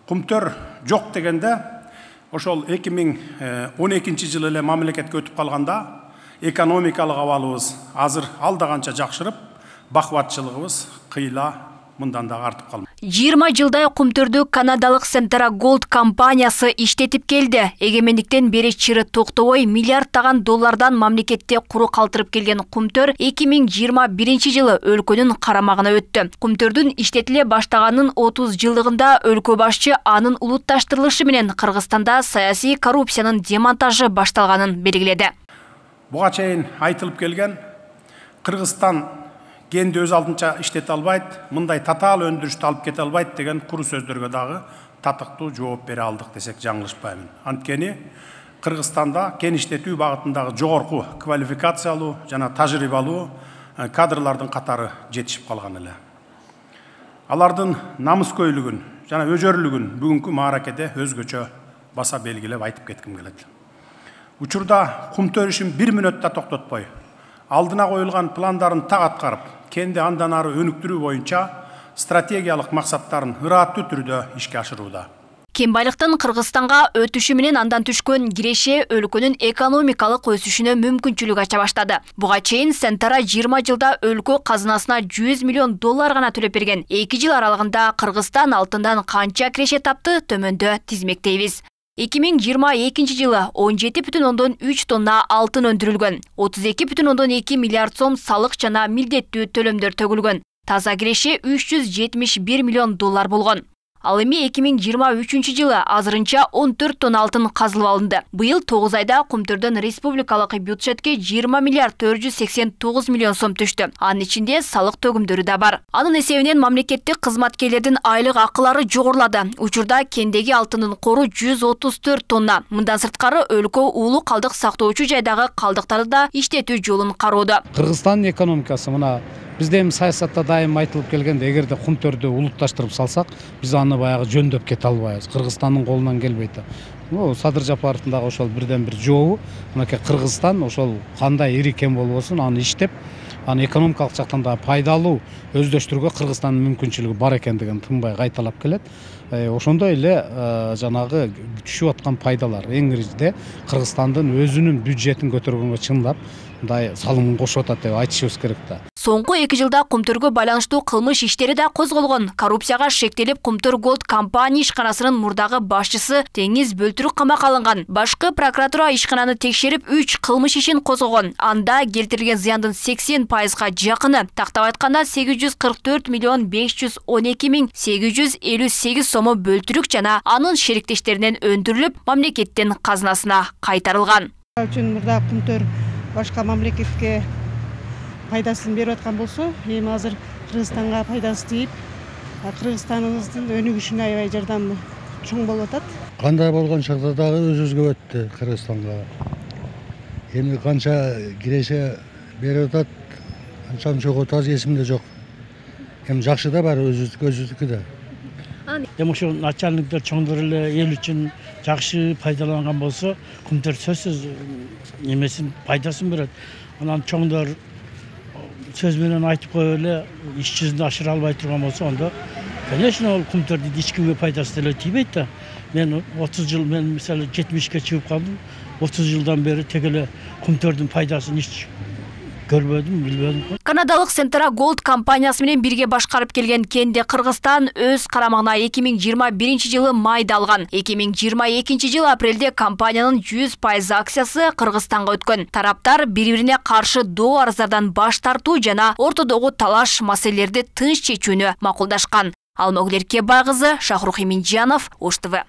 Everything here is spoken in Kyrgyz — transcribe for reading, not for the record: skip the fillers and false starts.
Кумтөр жоқ дегенде, ошол 2012 жылы эле мамлекетке өтүп калганда экономикалык абалыбыз азыр алдаганча жакшырып, бакубатчылыгыбыз кыйла мындан да артып калды. 20 жылдай Кумтөрдү канадалык Centara Gold компаниясы иштетип келди. Эгемендиктен бери чыры токтобой миллиарддаган доллардан мамлекетте куру калтырып келген Кумтөр 2021 жылы өлкөнүн карамагына өттү. Кумтөрдүн иштетиле баштаганын 30 жылдыгында өлкө башчы анын улутташтырылышы менен Кыргызстанда саясий коррупциянын демонтажы башталганын белгиледи. Буга чейин айтылып келген Кыргызстан кенди өз алдынча иштете албайт, мындай татаал өндүрүштү алып кете албайт деген куру сөздөргө дагы татыктуу жооп бере алдык десек жаңылышпаймын. Анткени Кыргызстанда кен иштетүү багытындагы жогорку квалификациялуу жана тажрыйбалуу кадрлардын катары жетишип калган эле. Алардын намыскөйлүгүн жана өжөрлүгүн бүгүнкү мааракеде өзгөчө баса белгилеп айтып кетким келет. Учурда Кумтөр ишин 1 мүнөттө токтотпой, алдына коюлган пландарын так аткарып, кенди андан ары өнүктүрүү боюнча стратегиялык максаттарын ыраттуу түрдө ишке ашырууда. Кен байлыктын Кыргызстанга өтүшү менен андан түшкөн киреше өлкөнүн экономикалык өсүшүнө мүмкүнчүлүк ача баштады. Буга чейин Centara 20 жылда өлкө казынасына 100 миллион доллар гана төлөп берген. 2 жыл аралыгында Кыргызстан алтындан канча киреше тапты, төмөндө тизмектейбиз. 2022 жылы 17,3 тонна алтын өндүрүлгөн, 32,2 миллиард сом салык жана милдеттүү төлөмдөр төгүлгөн. Таза киреше 371 миллион доллар болгон. Ал эми 2023 жылы азырынча 14 тонна алтын казылып алынды. Быйыл 9 айда Кумтөрдөн республикалык бюджетке 20 миллиард 489 миллион сом түштү. Анын ичинде салык төгүмдөрү да бар. Анын эсебинен мамлекеттик кызматкерлердин айлык акылары жогорулады. Учурда кендеги алтындын кору 134 тонна. Мындан сырткары өлкө уулу калдык сактоочу жайдагы калдыктарды да иштетүү жолун кароодо. Кыргызстандын экономикасы мына бизде саясатта дайым айтылып келгенде, эгерде Кумтөрдү улутташтырып салсак, биз аны баягы жөндөп кете албайбыз. Кыргызстандын колунан келбейт. Садыр Жапаровдун дагы ошол бирден бир жообу, мынакей Кыргызстан ошол кандай ири кен болбосун, аны иштеп, аны экономикалык жактан да пайдалуу өздөштүрүүгө Кыргызстандын мүмкүнчүлүгү бар экендигин тынбай кайталап келет. Ошондой эле жанагы түшүп аткан пайдалар эң биринчиде Кыргызстандын өзүнүн бюджетин көтөргөнгө чындап мындай салымын кошуп атат деп айтышыбыз керек да. Соңку 2 жылда Кумтөргө байланыштуу кылмыш иштери да козголгон. Коррупцияга шектелип Кумтөр Gold компания ишканасынын мурдагы башчысы Теңиз Бөлтүрүк камакка алынган. Башкы прокуратура ишкананы текшерип 3 кылмыш ишин козгогон. Анда келтирилген зыяндын 80%га жакыны, тактап айтканда 844 миллион 512 миң 858 сому Бөлтүрүк жана анын шериктештеринен өндүрүлүп, мамлекеттин казынасына кайтарылган. Үчүн мурда Кумтөр башка мамлекетке пайдасын берип аткан болсо, эми азыр Кыргызстанга пайдасы тийип, Кыргызстаныбыздын өнүгүшүнө аябай жардамы чоң болуп атат. Кандай болгон чагда дагы өзүбүзгө өттү Кыргызстанга. Эми канча киреше берип атат, канча жоготуп атат эсимде жок. Эми жакшы да баары өзүбүздүкү да. Эми ошо начальниктер чоңдор эле эл үчүн жакшы пайдаланган болсо, Кумтөр сөзсүз немесин пайдасын берет. Анан чоңдор сөз менен айтып коюп эле иш жүзүндө ашыра албай турган болсо, анда конечно ол Кумтөрдүн эч кимге пайдасы деле тийбейт да. Мен 30 жыл, мен мисалы 70ке чыгып калдым. 30 жылдан бери тегеле Кумтөрдүн пайдасын эч көрбөдүм, билбедим. Канадалык Centara Gold компаниясы менен бирге башкарып келген кенди Кыргызстан өз карамагына 2021 жылы майда алган. 2022 жыл апрелде компаниянын 100% акциясы Кыргызстанга өткөн. Тараптар бири-бирине каршы доо арыздардан баш тартуу жана ортодогу талаш маселелерди тынч чечүүнү макулдашкан. Алмагүл Эркебай кызы, Шахрух Эминжанов, Ош ТВ.